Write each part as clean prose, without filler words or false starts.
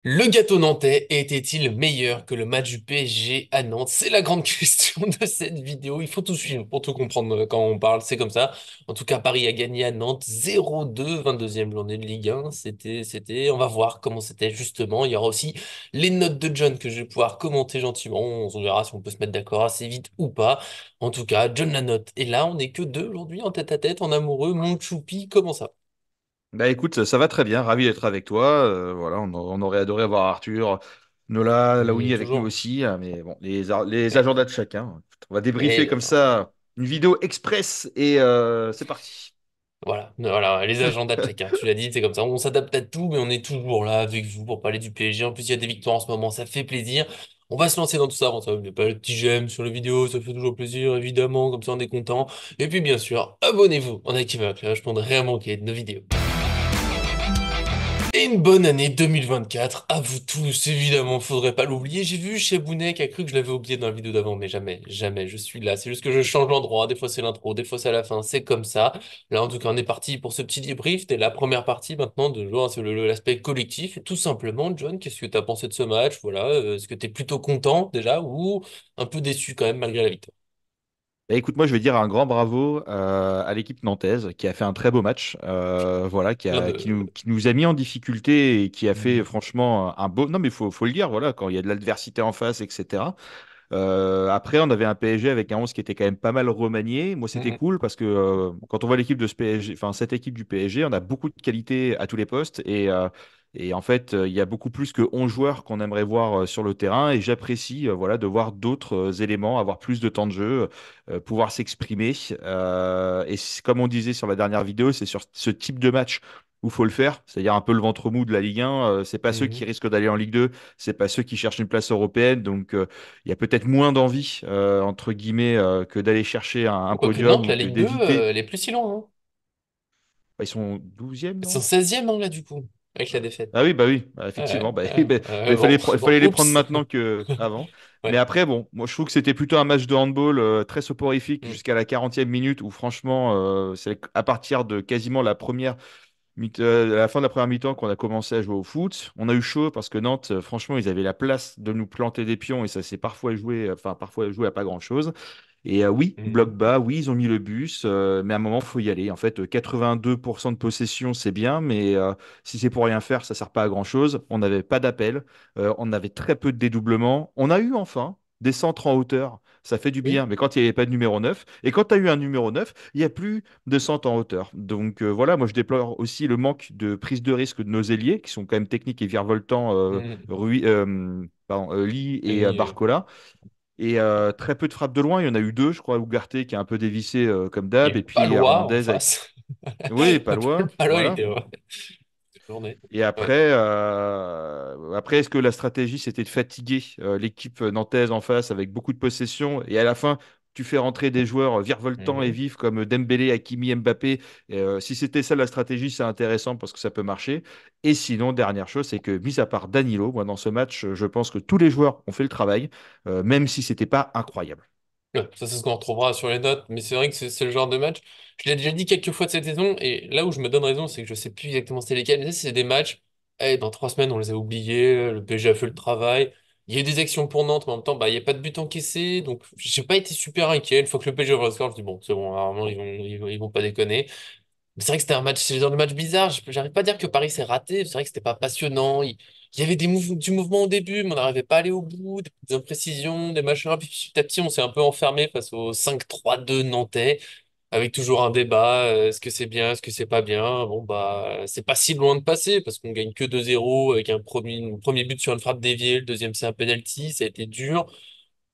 Le gâteau nantais était-il meilleur que le match du PSG à Nantes? C'est la grande question de cette vidéo. Il faut tout suivre pour tout comprendre quand on parle. C'est comme ça. En tout cas, Paris a gagné à Nantes 0-2, 22e journée de Ligue 1. On va voir comment c'était justement. Il y aura aussi les notes de John que je vais pouvoir commenter gentiment. On verra si on peut se mettre d'accord assez vite ou pas. En tout cas, John la note. Et là, on n'est que deux aujourd'hui en tête à tête, en amoureux. Mon choupi, comment ça? Bah écoute, ça va très bien, ravi d'être avec toi. Voilà, on aurait adoré avoir Arthur, Nola, Laouni avec nous Toujours. aussi, mais bon, les agendas de chacun. On va débriefer Et comme ça une vidéo express et c'est parti. voilà, les agendas de chacun. Tu l'as dit, c'est comme ça. On s'adapte à tout, mais on est toujours là avec vous pour parler du PSG. En plus, il y a des victoires en ce moment, ça fait plaisir. On va se lancer dans tout ça. Bon, ça ne pas le petit j'aime sur la vidéo, ça fait toujours plaisir, évidemment. Comme ça, on est content. Et puis, bien sûr, abonnez-vous en activant la cloche pour ne rien manquer de nos vidéos. Et une bonne année 2024 à vous tous, évidemment, faudrait pas l'oublier. J'ai vu chez Bounet qui a cru que je l'avais oublié dans la vidéo d'avant, mais jamais, jamais, je suis là. C'est juste que je change l'endroit, des fois c'est l'intro, des fois c'est à la fin, c'est comme ça. Là, en tout cas, on est parti pour ce petit débrief. C'était la première partie maintenant de jouer sur l'aspect collectif. Et tout simplement, John, qu'est-ce que tu as pensé de ce match? Voilà, est-ce que tu es plutôt content déjà ou un peu déçu quand même malgré la victoire? Bah, écoute, moi je vais dire un grand bravo à l'équipe nantaise qui a fait un très beau match, voilà, Rien qui nous a mis en difficulté et qui a fait de... franchement un beau. Non mais faut le dire, voilà, quand il y a de l'adversité en face, etc. Après, on avait un PSG avec un 11 qui était quand même pas mal remanié. Moi, c'était Mhm. cool parce que quand on voit l'équipe de ce PSG, enfin cette équipe du PSG, on a beaucoup de qualité à tous les postes et en fait, il y a beaucoup plus que 11 joueurs qu'on aimerait voir sur le terrain et j'apprécie voilà de voir d'autres éléments, avoir plus de temps de jeu, pouvoir s'exprimer. Comme on disait sur la dernière vidéo, c'est sur ce type de match où il faut le faire, c'est-à-dire un peu le ventre mou de la Ligue 1. C'est pas ceux qui Mhm. risquent d'aller en Ligue 2, c'est pas ceux qui cherchent une place européenne, donc il y a peut-être moins d'envie, entre guillemets, que d'aller chercher un Quoique podium Nantes, ou la Ligue 2, d'éviter. elle est plus si loin, hein. Bah, ils sont 12e, Ils sont non? 16e, non, là, du coup, avec la défaite. Ah oui, bah oui, bah, Ouais, effectivement. Bah, ouais, il bon, bon, fallait les prendre oups. maintenant que avant. Mais Ouais. après, bon, moi je trouve que c'était plutôt un match de handball très soporifique Mm. jusqu'à la 40e minute où franchement, c'est à partir de quasiment la fin de la première mi-temps qu'on a commencé à jouer au foot. On a eu chaud parce que Nantes, franchement, ils avaient la place de nous planter des pions et ça s'est parfois joué, enfin parfois joué à pas grand-chose. Et oui, bloc Mhm. bas, oui, ils ont mis le bus, mais à un moment, faut y aller. En fait, 82% de possession, c'est bien, mais si c'est pour rien faire, ça sert pas à grand-chose. On n'avait pas d'appel, on avait très peu de dédoublements. On a eu enfin des centres en hauteur, ça fait du Oui. bien, mais quand il n'y avait pas de numéro 9, et quand tu as eu un numéro 9, il n'y a plus de centres en hauteur. Donc voilà, moi je déplore aussi le manque de prise de risque de nos ailiers, qui sont quand même techniques et virevoltants, Mhm. Lee et Oui, Barcola. Et très peu de frappes de loin. Il y en a eu deux, je crois. Ougarté qui a un peu dévissé comme et d'hab. Et puis Palois en Hernandez. face. Oui, Le Palois. Palois, il Voilà. était ouais. Journée. Et Ouais. après, est-ce que la stratégie, c'était de fatiguer l'équipe nantaise en face avec beaucoup de possession et à la fin, tu fais rentrer des joueurs virevoltants et Mhm. vifs comme Dembélé, Hakimi, Mbappé. Si c'était ça la stratégie, c'est intéressant parce que ça peut marcher. Et sinon, dernière chose, c'est que, mis à part Danilo, moi, dans ce match, je pense que tous les joueurs ont fait le travail, même si c'était pas incroyable. Ouais, ça, c'est ce qu'on retrouvera sur les notes, mais c'est vrai que c'est le genre de match. Je l'ai déjà dit quelques fois de cette saison, et là où je me donne raison, c'est que je sais plus exactement c'était lesquels, mais c'est des matchs, dans 3 semaines, on les a oubliés, le PSG a fait le travail. Il y a eu des actions pour Nantes, mais en même temps, bah, il n'y a pas de but encaissé, donc j'ai pas été super inquiet. Une fois que le PSG ouvre le score, je dis bon, c'est bon, normalement, ils vont pas déconner. Mais c'est vrai que c'était un match, c'est le genre de match bizarre. J'arrive pas à dire que Paris s'est raté. C'est vrai que c'était pas passionnant. Il y avait du mouvement au début, mais on n'arrivait pas à aller au bout, des petites imprécisions, des machins. Puis petit à petit, on s'est un peu enfermé face au 5-3-2 nantais, avec toujours un débat. Est-ce que c'est bien, est-ce que c'est pas bien? Bon, bah, c'est pas si loin de passer, parce qu'on gagne que 2-0 avec un premier but sur une frappe déviée. Le deuxième, c'est un penalty. Ça a été dur.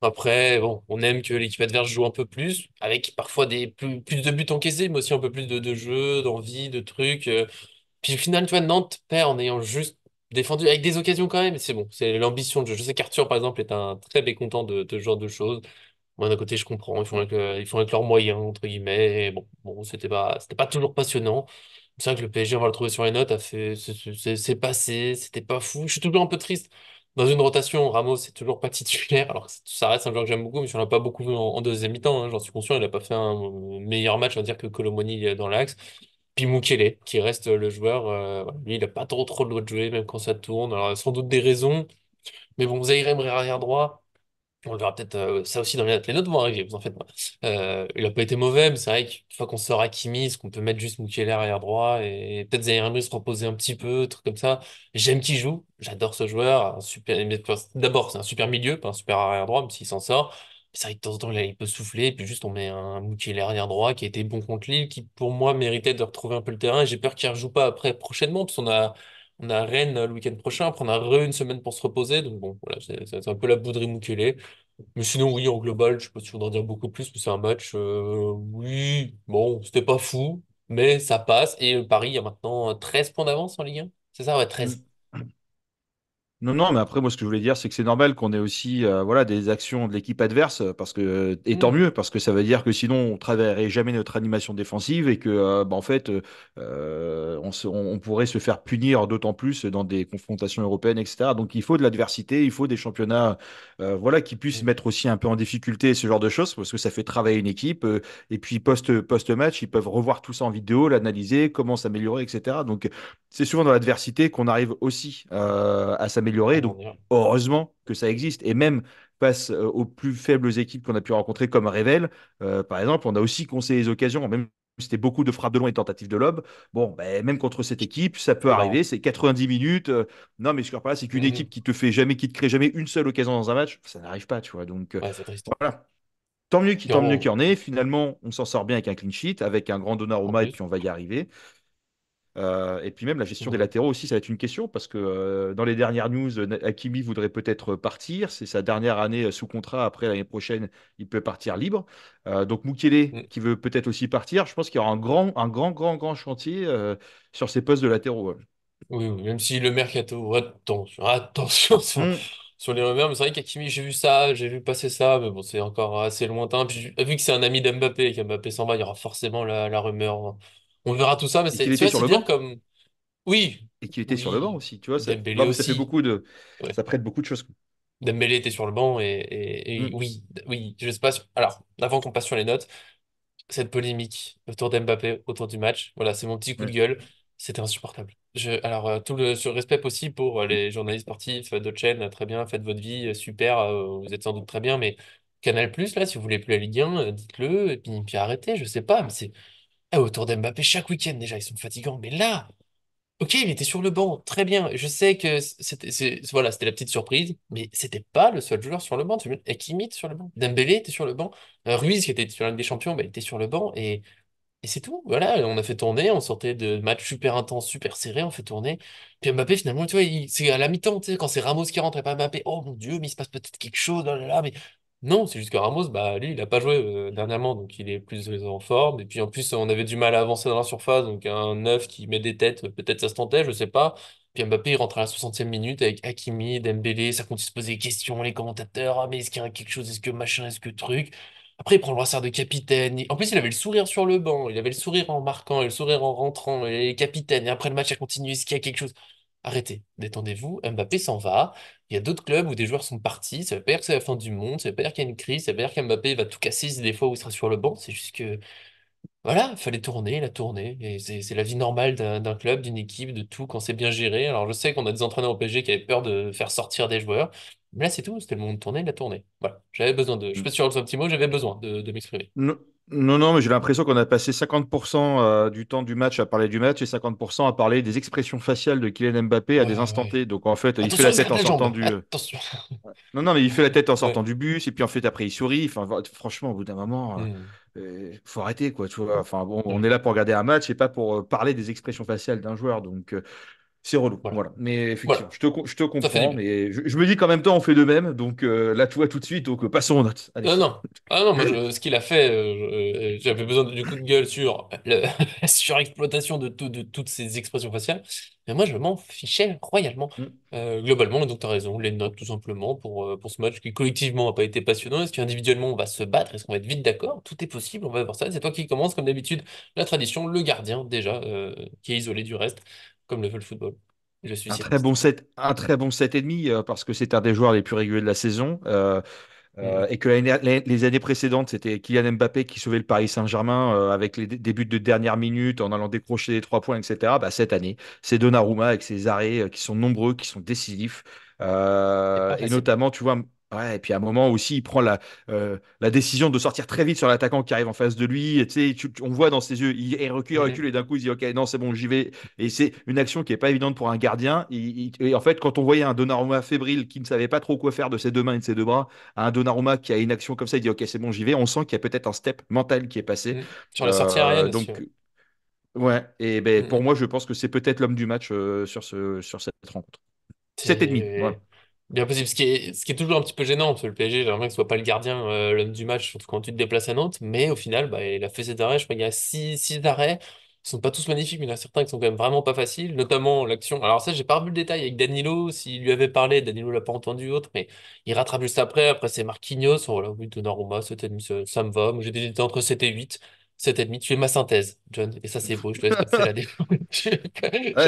Après, bon, on aime que l'équipe adverse joue un peu plus, avec parfois plus de buts encaissés, mais aussi un peu plus de jeu, d'envie, de trucs. Puis au final, tu vois, Nantes perd en ayant juste défendu, avec des occasions quand même, mais c'est bon, c'est l'ambition de jeu. Je sais qu'Arthur, par exemple, est un très mécontent de ce genre de choses. Moi, d'un côté, je comprends, ils font avec leurs moyens, entre guillemets. Et bon, c'était pas toujours passionnant. C'est vrai que le PSG, on va le trouver sur les notes, a fait, c'est passé, c'était pas fou. Je suis toujours un peu triste. Dans une rotation, Ramos, c'est toujours pas titulaire. Alors, ça reste un joueur que j'aime beaucoup, mais je n'en ai pas beaucoup vu en deuxième mi-temps, hein. J'en suis conscient, il a pas fait un meilleur match, on va dire, que Colomoni dans l'axe. Puis Mukele, qui reste le joueur, voilà, lui, il a pas trop le droit de jouer, même quand ça tourne. Alors, sans doute des raisons, mais bon, Zaïre Emery arrière droit. On le verra peut-être ça aussi dans les notes. Les notes vont arriver, vous en faites pas. Il a pas été mauvais, mais c'est vrai qu'une fois qu'on sort Hakimi, est-ce qu'on peut mettre juste Mukiele arrière droit et peut-être Zaïre Emery se reposer un petit peu, truc comme ça. J'aime qu'il joue, j'adore ce joueur. Un super, mais d'abord, c'est un super milieu, pas un super arrière droit, même s'il s'en sort. C'est vrai que de temps en temps, il peut souffler, et puis juste on met un Mukiele arrière droit qui a été bon contre Lille, qui pour moi méritait de retrouver un peu le terrain. Et j'ai peur qu'il ne rejoue pas après prochainement, parce qu'on a Rennes le week-end prochain, après on a une semaine pour se reposer, donc bon, voilà, c'est un peu la bouderie Mukiele. Mais sinon, oui, en global, je sais pas si on en dire beaucoup plus, mais c'est un match, oui, bon, c'était pas fou, mais ça passe. Et Paris a maintenant 13 points d'avance en Ligue 1. C'est ça, ouais, 13. Mm. Non, non, mais après, moi, ce que je voulais dire, c'est que c'est normal qu'on ait aussi voilà, des actions de l'équipe adverse, parce que, et tant Hmm. mieux, parce que ça veut dire que sinon, on ne travaillerait jamais notre animation défensive et que, bah, en fait, on pourrait se faire punir d'autant plus dans des confrontations européennes, etc. Donc, il faut de l'adversité, il faut des championnats voilà, qui puissent Hmm. mettre aussi un peu en difficulté ce genre de choses, parce que ça fait travailler une équipe. Et puis, post-match, ils peuvent revoir tout ça en vidéo, l'analyser, comment s'améliorer, etc. Donc, c'est souvent dans l'adversité qu'on arrive aussi à Ah, s'améliorer. bon, Donc, heureusement que ça existe. Et même face aux plus faibles équipes qu'on a pu rencontrer, comme Revel, par exemple, on a aussi conseillé les occasions, même si c'était beaucoup de frappes de loin et tentatives de lob. Bon, ben, même contre cette équipe, ça peut c'est arriver. marrant. C'est 90 minutes. Non, mais ce que je veux par là, c'est qu'une Mhm. équipe qui te fait jamais, qui te crée jamais une seule occasion dans un match, ça n'arrive pas, tu vois. Donc, Ouais, c'est triste. voilà. Puis Tant mieux qu'il y en ait. Finalement, on s'en sort bien avec un clean sheet, avec un grand en Donnarumma, et plus, puis on va y arriver. Et puis même la gestion des ouais. latéraux aussi, ça va être une question parce que dans les dernières news, Hakimi voudrait peut-être partir. C'est sa dernière année sous contrat. Après, l'année prochaine, il peut partir libre. Donc Mukele Hmm. qui veut peut-être aussi partir. Je pense qu'il y aura un grand chantier sur ces postes de latéraux. Ouais. Oui, oui, même si le mercato, attention Hum. sur les rumeurs, mais c'est vrai qu'Hakimi, j'ai vu ça, j'ai vu passer ça, mais bon, c'est encore assez lointain. Puis, vu que c'est un ami d'Mbappé et qu'Mbappé s'en va, il y aura forcément la rumeur. On verra tout ça, mais Et c'est, qu'il tu était vois, sur c'est le bien banc. comme, oui, Et qu'il était sur le banc oui, aussi. Tu vois, ça... Dembélé Non, mais ça fait aussi. beaucoup de. Ouais. Ça prête beaucoup de choses. Dembélé était sur le banc et Hum. oui, oui, je sais pas. Alors, avant qu'on passe sur les notes, cette polémique autour d'Mbappé, autour du match, voilà, c'est mon petit coup de Ouais. gueule. C'était insupportable. Alors, tout le sur respect aussi pour les journalistes sportifs d'autres chaînes, très bien, faites votre vie, super, vous êtes sans doute très bien, mais Canal+, là, si vous voulez plus la Ligue 1, dites-le, et puis arrêtez, je sais pas, mais c'est autour d'Mbappé chaque week-end déjà, ils sont fatigants, mais là. Ok, il était sur le banc, très bien. Je sais que voilà, c'était la petite surprise, mais c'était pas le seul joueur sur le banc. Tu vois, Hakimi était sur le banc, Dembélé était sur le banc, Ruiz qui était sur la Ligue des Champions, bah, il était sur le banc et c'est tout. Voilà, on a fait tourner, on sortait de matchs super intenses, super serrés, on fait tourner. Puis Mbappé finalement, tu vois, c'est à la mi-temps, tu sais, quand c'est Ramos qui rentre et pas Mbappé. Oh mon Dieu, mais il se passe peut-être quelque chose, là, là, là. Mais non, c'est juste que Ramos, bah lui, il a pas joué dernièrement, donc il est plus en forme. Et puis en plus, on avait du mal à avancer dans la surface, donc un neuf qui met des têtes, peut-être ça se tentait, je sais pas. Puis Mbappé, il rentre à la 60e minute avec Hakimi, Dembélé, ça continue de se poser des questions, les commentateurs, ah mais est-ce qu'il y a quelque chose, est-ce que machin, est-ce que truc. Après, il prend le brassard de capitaine. En plus, il avait le sourire sur le banc, il avait le sourire en marquant et le sourire en rentrant, et capitaine. Et après le match a continué, est-ce qu'il y a quelque chose? Arrêtez, détendez-vous. Mbappé s'en va. Il y a d'autres clubs où des joueurs sont partis. Ça veut pas dire que c'est la fin du monde. Ça veut pas dire qu'il y a une crise. Ça veut pas dire qu'Mbappé va tout casser des fois où il sera sur le banc. C'est juste que, voilà, il fallait tourner, il a tourné. Et c'est la vie normale d'un club, d'une équipe, de tout quand c'est bien géré. Alors, je sais qu'on a des entraîneurs au PSG qui avaient peur de faire sortir des joueurs. Mais là, c'est tout. C'était le moment de tourner, il a tourné. Voilà. J'avais besoin de. Je suis pas sûr de un petit mot, j'avais besoin de m'exprimer. Non, non, non, mais j'ai l'impression qu'on a passé 50% du temps du match à parler du match et 50% à parler des expressions faciales de Kylian Mbappé à des Ouais, instants ouais. T. Donc en fait, il fait Attention, la il se tête gratte en la sortant jambe. du. Attention. Non, non, mais il fait la tête en sortant Ouais. du bus et puis en fait après il sourit. Enfin, franchement, au bout d'un moment, Hmm. faut arrêter quoi. Tu vois. Enfin bon, on est Hmm. là pour regarder un match et pas pour parler des expressions faciales d'un joueur. Donc c'est relou. Voilà. Voilà. Mais effectivement, Voilà. je te Ça fait du comprends. bien. Mais je me dis qu'en même temps, on fait de même. Donc là, tu vois tout de suite. Donc passons aux notes. Allez. Non. Ah non, moi, ce qu'il a fait, j'avais besoin du coup de gueule sur la surexploitation de toutes ces expressions faciales. Mais moi, je m'en fichais royalement. Mm. Globalement, et donc tu as raison, les notes tout simplement pour ce match qui collectivement n'a pas été passionnant. Est-ce qu'individuellement on va se battre? Est-ce qu'on va être vite d'accord? Tout est possible, on va voir ça. C'est toi qui commence, comme d'habitude, la tradition, le gardien déjà, qui est isolé du reste, comme le veut le football. Je suis Un très sienniste. bon 7, un très bon 7,5 parce que c'est un des joueurs les plus réguliers de la saison. Mhm. Et que les années précédentes, c'était Kylian Mbappé qui sauvait le Paris Saint-Germain avec des buts de dernière minute en allant décrocher les 3 points, etc. Bah, cette année, c'est Donnarumma avec ses arrêts qui sont nombreux, qui sont décisifs. C'est pas Et facile. notamment, tu vois, ouais, et puis à un moment aussi, il prend la décision de sortir très vite sur l'attaquant qui arrive en face de lui. Et tu sais, on voit dans ses yeux, il Mhm. recule et d'un coup, il dit, OK, non, c'est bon, j'y vais. Et c'est une action qui est pas évidente pour un gardien. Et en fait, quand on voyait un Donnarumma fébrile qui ne savait pas trop quoi faire de ses deux mains et de ses deux bras, à un Donnarumma qui a une action comme ça, il dit OK, c'est bon, j'y vais. On sent qu'il y a peut-être un step mental qui est passé. Mhm. Sur les sorties aériennes aussi. Donc, ouais. Et ben, pour Ouais. moi, je pense que c'est peut-être l'homme du match sur cette rencontre. 7,5. Voilà. C'est bien possible. Ce qui est toujours un petit peu gênant, parce que le PSG, j'aimerais bien que ce soit pas le gardien, l'homme du match, surtout quand tu te déplaces à Nantes. Mais au final, bah, il a fait ses arrêts. Je crois qu'il y a six arrêts. Ils sont pas tous magnifiques, mais il y en a certains qui sont quand même vraiment pas faciles. Notamment l'action. Alors ça, j'ai pas revu le détail avec Danilo. S'il lui avait parlé, Danilo l'a pas entendu autre, mais il rattrape juste après. Après, c'est Marquinhos. Voilà, oui, Donnarumma, 7,5, ça me va. Moi, j'étais entre 7 et 8. 7,5. Tu fais ma synthèse, John. Et ça, c'est beau. Je te laisse passer la défense. Je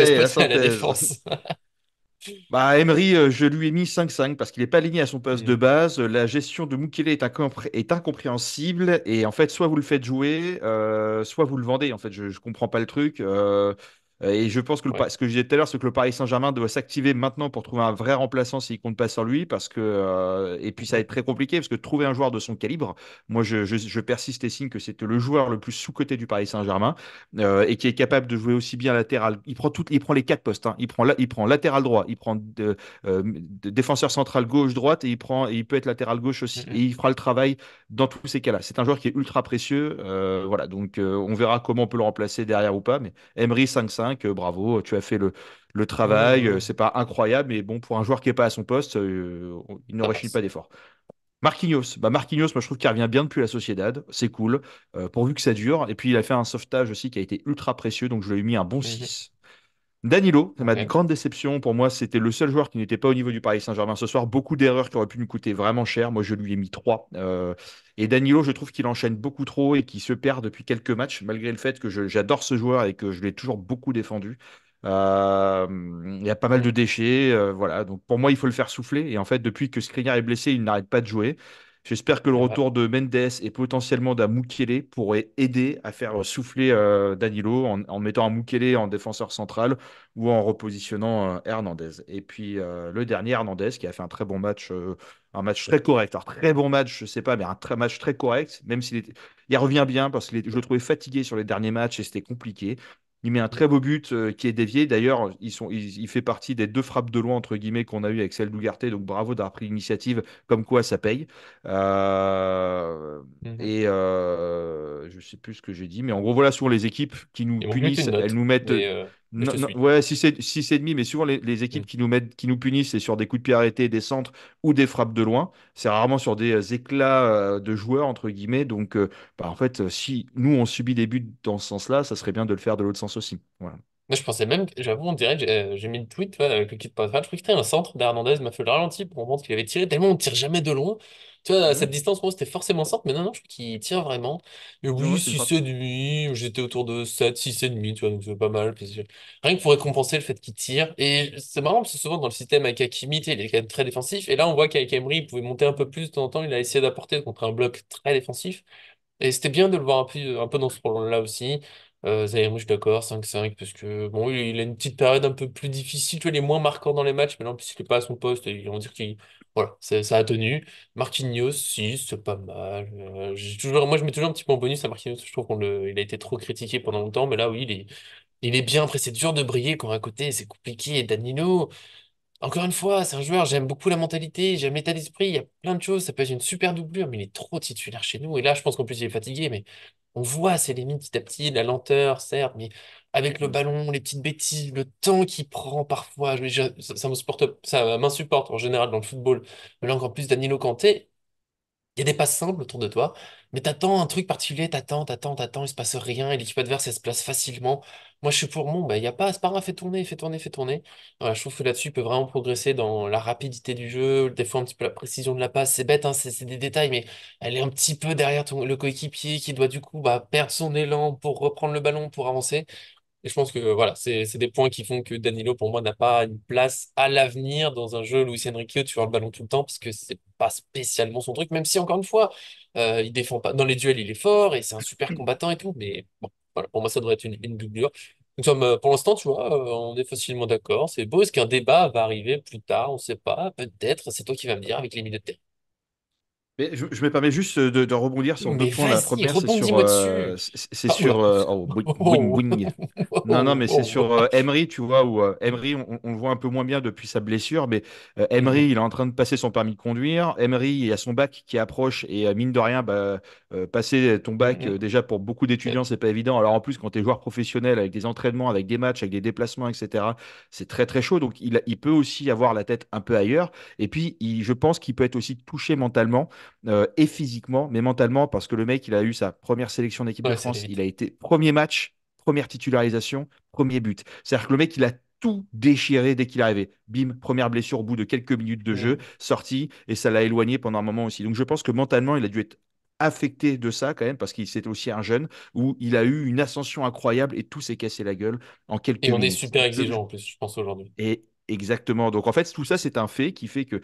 laisse Allez, la passer à la synthèse. défense. Bah, Emery, je lui ai mis 5-5 parce qu'il n'est pas aligné à son poste de Hmm. base. La gestion de Mukele est incompréhensible. Et en fait, soit vous le faites jouer, soit vous le vendez. En fait, je ne comprends pas le truc. Et je pense que Ouais. ce que je disais tout à l'heure, c'est que le Paris Saint-Germain doit s'activer maintenant pour trouver un vrai remplaçant s'il compte pas sur lui. Et puis, ça va être très compliqué parce que trouver un joueur de son calibre, moi, je persiste et signe que c'est le joueur le plus sous-coté du Paris Saint-Germain et qui est capable de jouer aussi bien latéral. Il prend les quatre postes. Hein. Il prend latéral droit, il prend défenseur central gauche, droite, et il peut être latéral gauche aussi. Et Mhm. il fera le travail dans tous ces cas-là. C'est un joueur qui est ultra précieux. Voilà, donc on verra comment on peut le remplacer derrière ou pas. Mais Emery 5-5, bravo, tu as fait le travail. Mhm. C'est pas incroyable, mais bon, pour un joueur qui n'est pas à son poste, il ne Ça réussit pas passe. d'effort. Marquinhos, moi je trouve qu'il revient bien depuis la Sociedad, c'est cool, pourvu que ça dure. Et puis il a fait un sauvetage aussi qui a été ultra précieux, donc je lui ai mis un bon Mhm. 6. Danilo, c'est ma Ok. grande déception. Pour moi, c'était le seul joueur qui n'était pas au niveau du Paris Saint-Germain ce soir. Beaucoup d'erreurs qui auraient pu nous coûter vraiment cher. Moi, je lui ai mis 3. Et Danilo, je trouve qu'il enchaîne beaucoup trop et qu'il se perd depuis quelques matchs, malgré le fait que j'adore ce joueur et que je l'ai toujours beaucoup défendu. Euh, il y a pas mal de Mhm. déchets. Voilà. Donc, pour moi, il faut le faire souffler. Et en fait, depuis que Skriniar est blessé, il n'arrête pas de jouer. J'espère que le C'est vrai. retour de Mendes et potentiellement d'un Mukele pourrait aider à faire souffler Danilo en mettant un Mukele en défenseur central ou en repositionnant Hernandez. Et puis le dernier, Hernandez, qui a fait un match très correct. Alors, très bon match, je sais pas, mais match très correct, même il revient bien parce que je le trouvais fatigué sur les derniers matchs et c'était compliqué. Il met un très beau but qui est dévié. D'ailleurs, il fait partie des deux frappes de loin, entre guillemets, qu'on a eu avec celle d'Ougarté. Donc bravo d'avoir pris l'initiative, comme quoi ça paye. Euh, Mhm. je sais plus ce que j'ai dit, mais en gros, voilà, souvent les équipes qui nous Il manque juste punissent, une elles note, nous mettent. mais je te suis. Ouais, 6,5, mais souvent les équipes Mhm. qui nous punissent, c'est sur des coups de pied arrêtés, des centres ou des frappes de loin. C'est rarement sur des éclats de joueurs, entre guillemets. Donc, bah, en fait, si nous, on subit des buts dans ce sens-là, ça serait bien de le faire de l'autre sens aussi. Voilà. Moi, je pensais même, j'avoue, on dirait, j'ai mis le tweet, tu vois, avec le kit post-match. Je croyais que c'était un centre d'Hernandez m'a fait le ralenti pour comprendre qu'il avait tiré. Tellement on tire jamais de loin. Tu vois, à cette Mhm. distance, pour moi, c'était forcément centre, mais non, non, je crois qu'il tire vraiment. Et Non, oui, ouais, c'est une frappe. 6,5, j'étais autour de 7, 6,5, tu vois, donc c'est pas mal. Rien que pour récompenser le fait qu'il tire. Et c'est marrant, parce que souvent, dans le système avec Hakimi, tu sais, il est quand même très défensif. Et là, on voit qu'avec Emery, il pouvait monter un peu plus de temps en temps. Il a essayé d'apporter contre un bloc très défensif. Et c'était bien de le voir un peu dans ce rôle-là aussi. Zaïre, je suis d'accord, 5-5, parce que bon, il a une petite période un peu plus difficile, tu vois, il est moins marquant dans les matchs, mais là, en plus, il n'est pas à son poste, et on va dire qu'il voilà, ça a tenu. Marquinhos, 6 c'est pas mal. Moi, je mets toujours un petit peu en bonus à Marquinhos, je trouve il a été trop critiqué pendant longtemps, mais là, oui, il est bien. Après, c'est dur de briller quand à côté, c'est compliqué. Et Danilo. Encore une fois, c'est un joueur, j'aime beaucoup la mentalité, j'aime l'état d'esprit, il y a plein de choses, ça peut être une super doublure, mais il est trop titulaire chez nous. Et là, je pense qu'en plus, il est fatigué, mais on voit ses limites petit à petit, la lenteur, certes, mais avec le ballon, les petites bêtises, le temps qu'il prend parfois, ça m'insupporte en général dans le football. Mais là, encore plus Danilo Kanté, il y a des passes simples autour de toi, mais t'attends un truc particulier, t'attends, il se passe rien, et l'équipe adverse, elle se place facilement. Moi, je suis pour mon, bah, il y a pas, c'est pas grave, fais tourner, fais tourner, fais tourner. Voilà, je trouve que là-dessus, il peut vraiment progresser dans la rapidité du jeu, des fois un petit peu la précision de la passe. C'est bête, hein, c'est des détails, mais elle est un petit peu derrière le coéquipier qui doit du coup bah, perdre son élan pour reprendre le ballon, pour avancer. Et je pense que voilà, c'est des points qui font que Danilo, pour moi, n'a pas une place à l'avenir dans un jeu Luis Enrique où tu as le ballon tout le temps, parce que c'est pas spécialement son truc, même si, encore une fois, il défend pas. Dans les duels, il est fort et c'est un super combattant et tout, mais bon, voilà, pour moi, ça devrait être une doublure. Nous sommes, pour l'instant, tu vois, on est facilement d'accord. C'est beau, est-ce qu'un débat va arriver plus tard? On sait pas. Peut-être, c'est toi qui vas me dire avec les milieux de terrain. Mais je me permets juste de rebondir sur deux Mais points. La vas-y, première, c'est sur, rebondis-moi dessus. c'est Ah, oula. sur oh, boing, boing, Oh, boing. oh, Non, non, oh, mais c'est oh, sur oh. Emery, tu vois, où Emery, on le voit un peu moins bien depuis sa blessure, mais Emery, Mhm, il est en train de passer son permis de conduire. Emery, il y a son bac qui approche et mine de rien, bah, passer ton bac, mhm. déjà pour beaucoup d'étudiants, c'est pas évident. Alors en plus, quand tu es joueur professionnel avec des entraînements, avec des matchs, avec des déplacements, etc., c'est très très chaud. Donc il peut aussi avoir la tête un peu ailleurs. Et puis, je pense qu'il peut être aussi touché mentalement et physiquement, mais mentalement, parce que le mec, il a eu sa première sélection d'équipe de Ouais, ça allait France, il vite. a été premier match, première titularisation, premier but. C'est-à-dire que le mec, il a tout déchiré dès qu'il est arrivé. Bim, première blessure au bout de quelques minutes de jeu, Mhm. sorti, et ça l'a éloigné pendant un moment aussi. Donc je pense que mentalement, il a dû être affecté de ça quand même, parce qu'il c'était aussi un jeune où il a eu une ascension incroyable et tout s'est cassé la gueule en quelques Et on est minutes. super exigeant en plus, je pense, aujourd'hui. Et exactement. Donc en fait, tout ça, c'est un fait qui fait que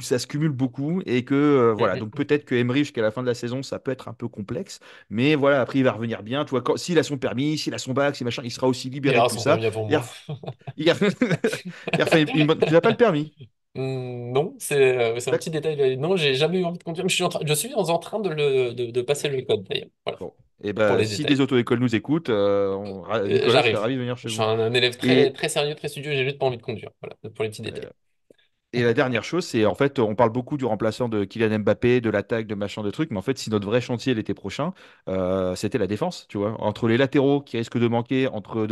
ça se cumule beaucoup et que voilà. Donc Mhm. peut-être que Emery jusqu'à la fin de la saison, ça peut être un peu complexe, mais voilà. Après, il va revenir bien. Tu vois, s'il a son permis, s'il a son bac, si machin, il sera aussi Il libéré de aura tout son ça. permis avant Il moi. a, il a, il a refait tu n'as pas le permis. Non, c'est un petit D'ac- détail. Non, j'ai jamais eu envie de conduire. Mais je suis en train de passer le code d'ailleurs. Voilà, Bon, et pour ben les si des détails. auto-écoles nous écoutent, Nicolas serait J'arrive. ravi de venir Je chez suis vous. un élève très, Et très sérieux, très studieux. J'ai juste pas envie de conduire. Voilà, pour les petits détails. Et la dernière chose, c'est en fait, on parle beaucoup du remplaçant de Kylian Mbappé, de l'attaque, de machin, de trucs, mais en fait, si notre vrai chantier l'été prochain, c'était la défense, tu vois. Entre les latéraux qui risquent de manquer, entre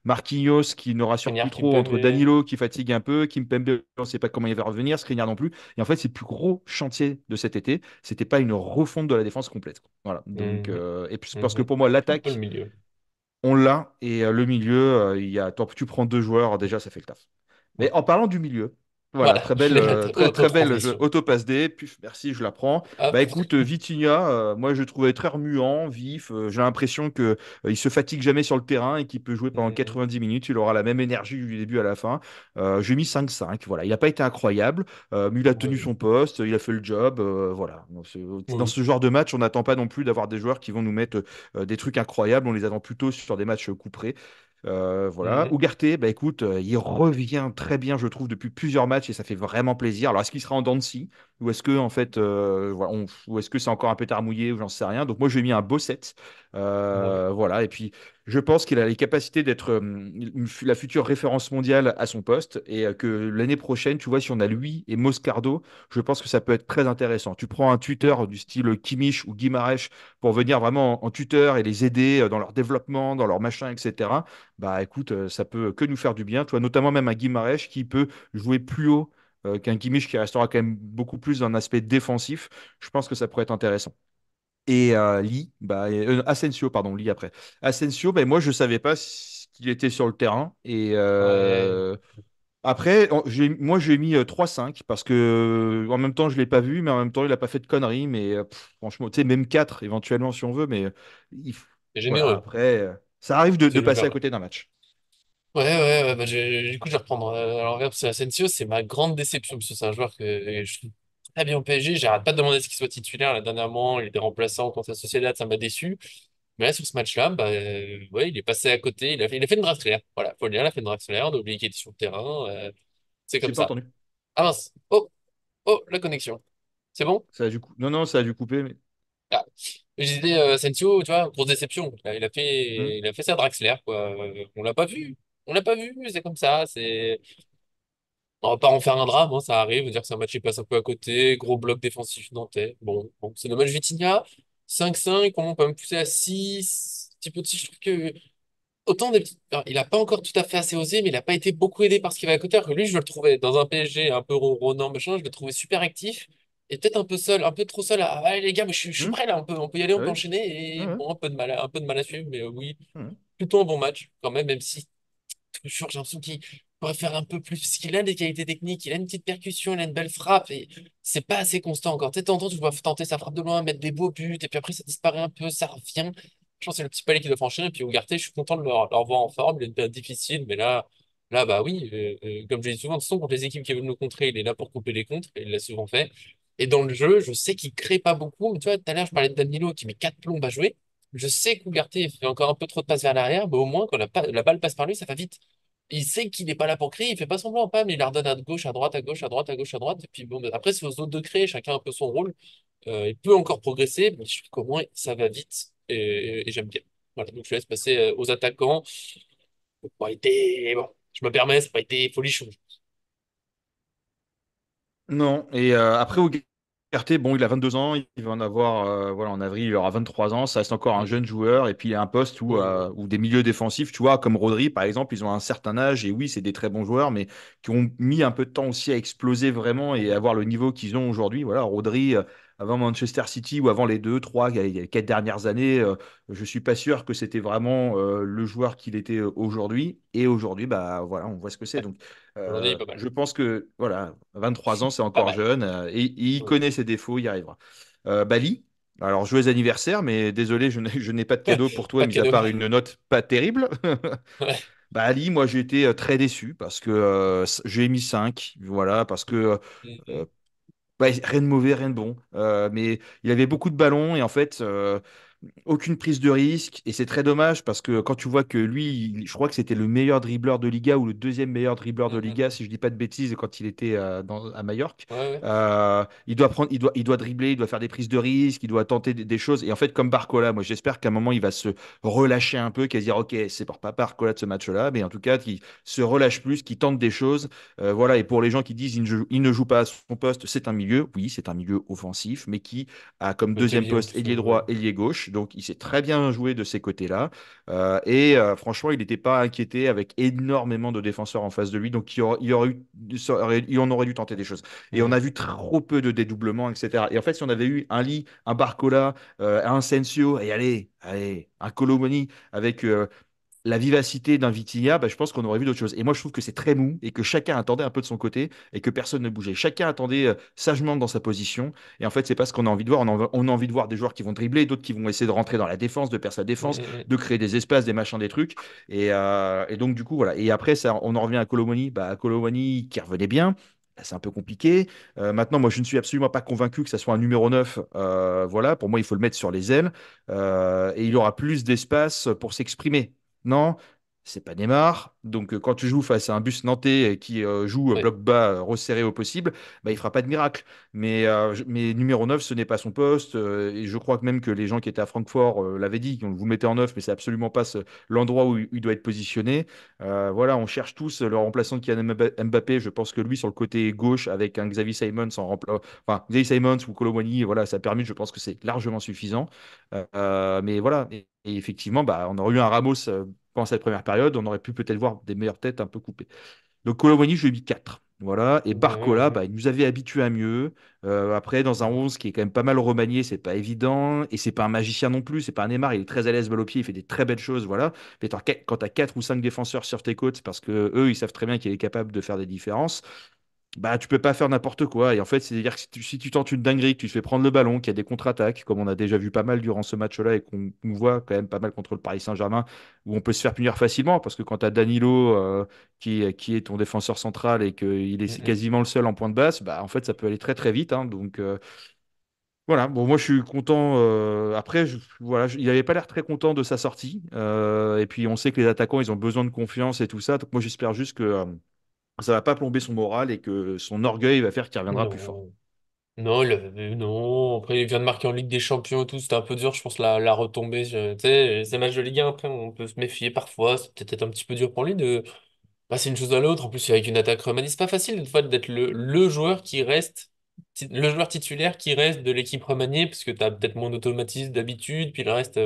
Marquinhos qui ne rassure plus Skriniar, trop, entre Kimpembe. Danilo qui fatigue un peu, Kimpembe, on ne sait pas comment il va revenir, Skriniar non plus. Et en fait, c'est le plus gros chantier de cet été. C'était pas une refonte de la défense complète. Voilà. Donc, Mhm, et puis, parce que mhm. pour moi, Un peu le l'attaque, milieu. on l'a, et le milieu, tu prends deux joueurs, déjà, ça fait le taf. Mais Ouais. en parlant du milieu, voilà, Voilà, très je belle, vais mettre très, très belle auto-transition. auto-passe D. Puis, merci, je la prends. Bah Hop. écoute, Vitinha, moi je le trouvais très remuant, vif. J'ai l'impression que il se fatigue jamais sur le terrain et qu'il peut jouer pendant Mhm, 90 minutes. Il aura la même énergie du début à la fin. J'ai mis 5-5. Voilà, il n'a pas été incroyable, mais il a tenu ouais. son poste, il a fait le job. Voilà. Dans Oui. ce genre de match, on n'attend pas non plus d'avoir des joueurs qui vont nous mettre des trucs incroyables. On les attend plutôt sur des matchs couperés. Voilà. Mhm. Ugarte, bah écoute, il revient très bien, je trouve, depuis plusieurs matchs et ça fait vraiment plaisir. Alors, est-ce qu'il sera en dents de scie ou est-ce que en fait, voilà, ou est-ce que c'est encore un peu tard mouillé ou j'en sais rien. Donc moi, je lui ai mis un beau set. Ouais. Voilà. Et puis, je pense qu'il a les capacités d'être la future référence mondiale à son poste et que l'année prochaine, tu vois, si on a lui et Moscardo, je pense que ça peut être très intéressant. Tu prends un tuteur du style Kimmich ou Guimarães pour venir vraiment en tuteur et les aider dans leur développement, dans leur machin, etc. Bah écoute, ça peut que nous faire du bien, tu vois, notamment même un Guimarães qui peut jouer plus haut qu'un Kimmich qui restera quand même beaucoup plus dans un aspect défensif. Je pense que ça pourrait être intéressant. Et Lee, Asensio, pardon, Lee après. Asensio, bah, moi je savais pas qu'il était sur le terrain. Et Ouais. après, moi j'ai mis 3-5 parce que en même temps je l'ai pas vu, mais en même temps il a pas fait de conneries. Mais franchement, tu sais, même 4 éventuellement si on veut, mais il f- C'est voilà, généreux. après, ça arrive de C'est passer à généreux. côté d'un match. Ouais, ouais, ouais, bah, du coup, je vais reprendre. Alors, regarde, c'est Asensio, c'est ma grande déception, parce que c'est un joueur que je trouve très bien au PSG. J'arrête pas de demander ce qu'il soit titulaire. Là, dernièrement, il était remplaçant contre la Sociedad, ça m'a déçu. Mais là, sur ce match-là, bah, ouais, il est passé à côté. Il a fait une Draxler. Voilà, faut le dire, il a fait une Draxler. On a oublié qu'il était sur le terrain. C'est comme J'ai pas ça. entendu. Ah mince. Oh, oh, la connexion. C'est bon? Ça a dû Non, non, ça a dû couper. Mais... Ah. Je disais, Asensio, tu vois, grosse déception. Là, Hmm. il a fait sa Draxler, quoi. On l'a pas vu. On l'a pas vu, c'est comme ça. On va pas en faire un drame, hein, ça arrive. Dire que c'est un match qui passe un peu à côté. Gros bloc défensif nantais. Bon, c'est dommage. Vitinha, 5-5, on peut même pousser à 6. Petit peu de 6, je trouve que autant des petits. Alors, il a pas encore tout à fait assez osé, mais il a pas été beaucoup aidé par ce qui va à côté. Alors que lui, je le trouvais dans un PSG un peu ronronnant, machin, je le trouvais super actif. Et peut-être un peu seul, un peu trop seul. Allez les gars, mais je suis Hmm. prêt là, on peut y aller, on Ah peut oui. enchaîner. Ah Et ouais. bon, un peu de mal à suivre, mais oui, Hmm. plutôt un bon match quand même, même si toujours j'ai l'impression qu'il pourrait faire un peu plus. Parce qu'il a des qualités techniques, il a une petite percussion, il a une belle frappe, et c'est pas assez constant encore. Tu sais, de temps en temps, tu vois tenter sa frappe de loin, mettre des beaux buts, et puis après ça disparaît un peu, ça revient. Je pense que c'est le petit palier qu'il doit franchir. Et puis Ugarte, je suis content de le revoir en forme. Il a une période difficile, mais là, bah oui, comme je dis souvent, de toute façon, contre les équipes qui veulent nous contrer, il est là pour couper les contres, et il l'a souvent fait. Et dans le jeu, je sais qu'il crée pas beaucoup, mais tu vois, tout à l'heure, je parlais de Danilo qui met 4 plombes à jouer. Je sais qu'Ugarte fait encore un peu trop de passes vers l'arrière, mais au moins, quand la balle passe par lui, ça va vite. Il sait qu'il n'est pas là pour créer, il fait pas semblant, pas, mais il la redonne à gauche, à droite, à gauche, à droite, à gauche, à droite. Et puis bon, bah, après, c'est aux autres de créer, chacun un peu son rôle. Il peut encore progresser, mais je trouve qu'au moins, ça va vite, et j'aime bien. Voilà, donc je laisse passer aux attaquants. Ça n'a pas été, bon, je me permets, ça n'a pas été folichon. Non, et après, Ugarte, bon, il a 22 ans, il va en avoir, voilà, en avril, il aura 23 ans, ça reste encore un Mhm. jeune joueur, et puis il a un poste où, Oui, oui. où des milieux défensifs, tu vois, comme Rodri, par exemple, ils ont un certain âge, et oui, c'est des très bons joueurs, mais qui ont mis un peu de temps aussi à exploser vraiment et Mhm. avoir le niveau qu'ils ont aujourd'hui. Voilà, Rodri, avant Manchester City ou avant les deux, trois, il y a les 4 dernières années, je suis pas sûr que c'était vraiment le joueur qu'il était aujourd'hui, et aujourd'hui, bah voilà, on voit ce que c'est. Donc, Aujourd'hui, il est pas mal. je pense que voilà, 23 ans, c'est Pas encore mal. jeune et il Oui. connaît ses défauts, il y arrivera. Bali, alors joyeux anniversaire, mais désolé, je n'ai pas de cadeau pour toi, Pas de mis à cadeau. part une note pas terrible. Ouais. Bah, Ali, moi j'ai été très déçu parce que j'ai mis 5 voilà, parce que Mhm. euh, ouais, rien de mauvais, rien de bon. Mais il avait beaucoup de ballons et en fait, aucune prise de risque. Et c'est très dommage parce que quand tu vois que lui, je crois que c'était le meilleur dribbleur de Liga ou le deuxième meilleur dribbleur de Mhm. Liga, si je dis pas de bêtises, quand il était à Majorque. Ouais, ouais. Il doit prendre, il doit dribbler, il doit faire des prises de risque, il doit tenter des choses. Et en fait, comme Barcola, moi j'espère qu'à un moment il va se relâcher un peu, qu'il va se dire ok, c'est pas Barcola de ce match-là, mais en tout cas qu'il se relâche plus, qu'il tente des choses. Voilà. Et pour les gens qui disent il ne joue pas à son poste, c'est un milieu. Oui, c'est un milieu offensif, mais qui a comme Mais deuxième Kelly, en poste plus, ailier droit, ouais. ailier gauche. Donc il s'est très bien joué de ces côtés-là. Franchement, il n'était pas inquiété avec énormément de défenseurs en face de lui. Donc il en aurait dû tenter des choses. Et on a Mhm. vu trop peu de dédoublements, etc. Et en fait, si on avait eu un Lee, un Barcola, un Sensio, et allez, un Colomoni avec la vivacité d'un Vitinha, bah, je pense qu'on aurait vu d'autres choses. Et moi, je trouve que c'est très mou et que chacun attendait un peu de son côté et que personne ne bougeait. Chacun attendait sagement dans sa position. Et en fait, c'est pas ce qu'on a envie de voir. On a envie de voir des joueurs qui vont dribbler, d'autres qui vont essayer de rentrer dans la défense, de perdre sa défense, Mhm. de créer des espaces, des machins, des trucs. Et donc, du coup, voilà. Et après, ça, on en revient à Colomoni. Bah, Colomoni qui revenait bien. Bah, c'est un peu compliqué. Maintenant, moi, je ne suis absolument pas convaincu que ça soit un numéro 9. Voilà, pour moi, il faut le mettre sur les ailes. Et il aura plus d'espace pour s'exprimer. Non, c'est pas Neymar. Donc, quand tu joues face à un bus nantais qui joue Ouais. bloc bas resserré au possible, bah, il fera pas de miracle. Mais numéro 9, ce n'est pas son poste. Et je crois que même que les gens qui étaient à Francfort l'avaient dit, qu'on vous le mettez en 9, mais c'est absolument pas l'endroit où il doit être positionné. Voilà, on cherche tous le remplaçant de Kylian Mbappé. Je pense que lui, sur le côté gauche, avec un Xavi Simons enfin, Xavi Simons ou Colomwani, voilà, ça permet, je pense que c'est largement suffisant. Mais voilà, et effectivement, bah, on aurait eu un Ramos pendant cette première période, on aurait pu peut-être voir des meilleures têtes un peu coupées. Donc Colomwani, je lui ai mis 4. Voilà. Et Ouais, ouais, Barcola, ouais. bah, il nous avait habitués à mieux. Après, dans un Mhm. 11 qui est quand même pas mal remanié, c'est pas évident. Et c'est pas un magicien non plus. C'est pas un Neymar. Il est très à l'aise balle au pied. Il fait des très belles choses. Voilà. Mais quand tu as 4 ou 5 défenseurs sur tes côtes, c'est parce que eux, ils savent très bien qu'il est capable de faire des différences. Bah, tu peux pas faire n'importe quoi. Et en fait, c'est-à-dire que si tu tentes une dinguerie, que tu te fais prendre le ballon, qu'il y a des contre-attaques, comme on a déjà vu pas mal durant ce match-là et qu'on voit quand même pas mal contre le Paris Saint-Germain, où on peut se faire punir facilement, parce que quand tu as Danilo qui est ton défenseur central et qu'il est Mhm. quasiment le seul en point de basse, bah, en fait, ça peut aller très très vite, hein. Donc voilà, bon, moi je suis content. Après, voilà, il n'avait pas l'air très content de sa sortie. Et puis on sait que les attaquants, ils ont besoin de confiance et tout ça. Donc moi j'espère juste que ça va pas plomber son moral et que son orgueil va faire qu'il reviendra plus fort. Non. Non, non. Après, il vient de marquer en Ligue des Champions et tout. C'était un peu dur, je pense, la retombée. Tu sais, ces matchs de Ligue 1, après, on peut se méfier parfois. C'est peut-être un petit peu dur pour lui de passer une chose à l'autre. En plus, avec une attaque remaniée, c'est pas facile, des fois, d'être le joueur qui reste, le joueur titulaire qui reste de l'équipe remaniée, parce que t'as peut-être moins d'automatisme d'habitude, puis le reste.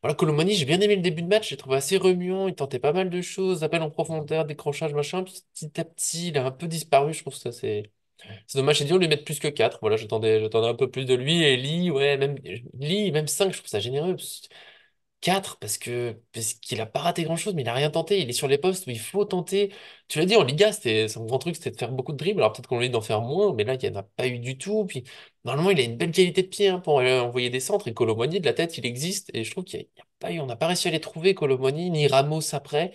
Voilà, Colomani, j'ai bien aimé le début de match, j'ai trouvé assez remuant, il tentait pas mal de choses, appel en profondeur, décrochage, machin, puis petit à petit, il a un peu disparu, je trouve que ça c'est dommage, c'est dur de lui mettre plus que 4. Voilà, j'attendais un peu plus de lui, et Lee, ouais, même Lee, même 5, je trouve ça généreux. 4 parce qu'il a pas raté grand-chose, mais il a rien tenté. Il est sur les postes où il faut tenter. Tu l'as dit, en Liga, c'était son grand truc, c'était de faire beaucoup de dribbles. Alors peut-être qu'on lui dit d'en faire moins, mais là, il n'y en a pas eu du tout. Puis normalement, il a une belle qualité de pied hein, pour envoyer des centres. Et Kolo Muani, de la tête, il existe. Et je trouve qu'il y a pas eu, on n'a pas réussi à les trouver, Kolo Muani, ni Ramos après.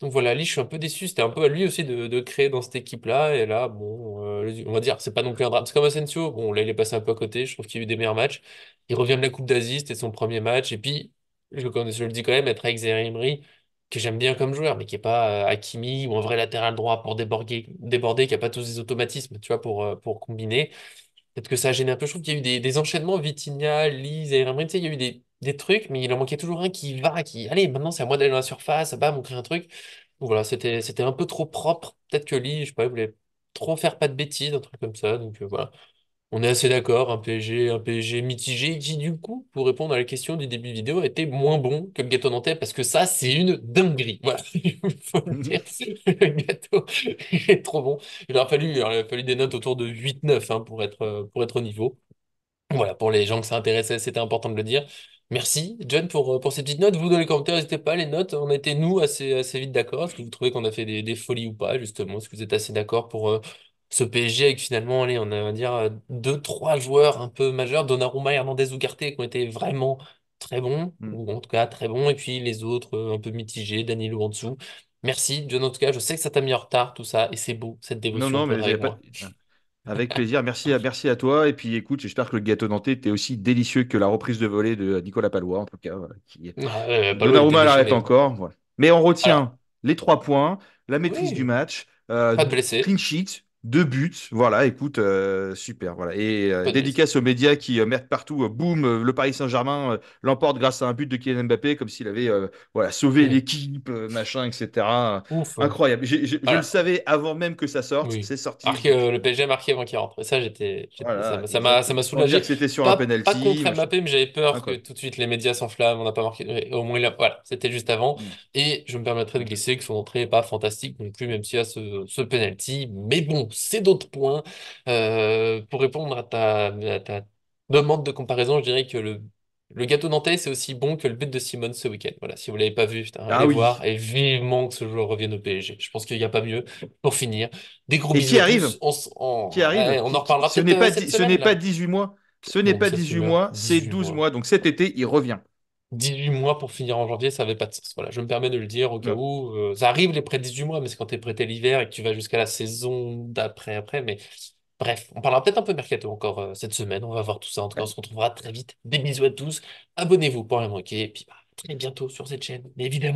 Donc voilà, lui, je suis un peu déçu. C'était un peu à lui aussi de créer dans cette équipe-là. Et là, bon, on va dire, c'est pas non plus un drame. C'est comme Asensio. Bon, là, il est passé un peu à côté. Je trouve qu'il y a eu des meilleurs matchs. Il revient de la Coupe d'Asie, c'était son premier match. Et puis, je le dis quand même, être avec Zaïre Emery, que j'aime bien comme joueur, mais qui est pas Hakimi ou un vrai latéral droit pour déborder, qui a pas tous les automatismes, tu vois, pour combiner. Peut-être que ça a gêné un peu. Je trouve qu'il y a eu des enchaînements, Vitinha, Lee, Zaïre Emery, tu sais, il y a eu des trucs, mais il en manquait toujours un allez, maintenant c'est à moi d'aller dans la surface, bam, on crée un truc. Donc voilà, c'était un peu trop propre. Peut-être que Lee, je sais pas, il voulait trop faire pas de bêtises, un truc comme ça. Donc voilà. On est assez d'accord, un PSG mitigé qui, du coup, pour répondre à la question du début vidéo, a été moins bon que le gâteau nantais parce que ça, c'est une dinguerie. Voilà, il faut le dire. Le gâteau il est trop bon. Il aurait fallu des notes autour de 8-9 hein, pour être au niveau. Voilà, pour les gens que ça intéressait, c'était important de le dire. Merci, John, pour ces petites notes. Vous, dans les commentaires, n'hésitez pas, les notes. On a été, nous, assez vite d'accord. Est-ce que vous trouvez qu'on a fait des folies ou pas, justement? Est-ce que vous êtes assez d'accord pour ce PSG avec finalement, allez, on a, on va dire, deux, trois joueurs un peu majeurs, Donnarumma, Hernandez, Ugarte, qui ont été vraiment très bons, Mm. ou en tout cas très bons, et puis les autres un peu mitigés, Danilo en dessous. Merci, John, en tout cas, je sais que ça t'a mis en retard, tout ça, et c'est beau, cette Non, dévotion non, pour mais être y a avec pas... moi. Avec plaisir. Merci à toi. Et puis écoute, j'espère que le gâteau nantais était aussi délicieux que la reprise de volée de Nicolas Palois, en tout cas, voilà, Ah, Palo, il était Donnarumma l'arrête déchaîné. encore. Voilà. Mais on Alors, retient les 3 points, la maîtrise du oui. match, Pas de blessés, clean sheet, 2 buts. Voilà, écoute, super. Voilà. Et pas de blessés. dédicace aux médias qui merdent partout. Boum, le Paris Saint-Germain l'emporte grâce à un but de Kylian Mbappé, comme s'il avait voilà, sauvé Hmm. l'équipe, machin, etc. Ouf. Incroyable. Je le Voilà. savais avant même que ça sorte. Oui. C'est sorti. Le PSG a marqué avant qu'il rentre. Et ça, Voilà, ça m'a exactement. Sans dire soulagé. que c'était sur un Pas penalty, contre machin. Mbappé, mais j'avais peur que Incroyable. tout de suite les médias s'enflamment. On n'a pas marqué. Ouais, au moins, voilà, c'était juste avant. Mm. Et je me permettrai de glisser que son entrée n'est pas fantastique non plus, même s'il y a ce penalty. Mais bon, c'est d'autres points. Pour répondre à ta demande de comparaison, je dirais que le gâteau nantais, c'est aussi bon que le but de Simone ce week-end. Voilà, si vous l'avez pas vu, putain, Ah allez oui. voir et vivement que ce joueur revienne au PSG. Je pense qu'il n'y a pas mieux pour finir. Des gros Et bisous qui à arrive? tous. Qui arrive? Ouais, on en reparlera Ce peut-être n'est pas, cette ce n'est semaine pas là. 18 mois. Ce n'est Bon, pas ça c'est 18 bien. mois, c'est 18 12 mois. mois. Donc cet été, il revient. 18 mois pour finir en janvier, ça avait pas de sens. Voilà, je me permets de le dire au cas Ouais. où. Ça arrive les prêts de 18 mois, mais c'est quand t'es prêté l'hiver et que tu vas jusqu'à la saison d'après après. Mais bref, on parlera peut-être un peu mercato encore cette semaine. On va voir tout ça. En tout cas, on se retrouvera très vite. Des bisous à tous. Abonnez-vous pour rien manquer. Et puis bah, à très bientôt sur cette chaîne. Mais évidemment.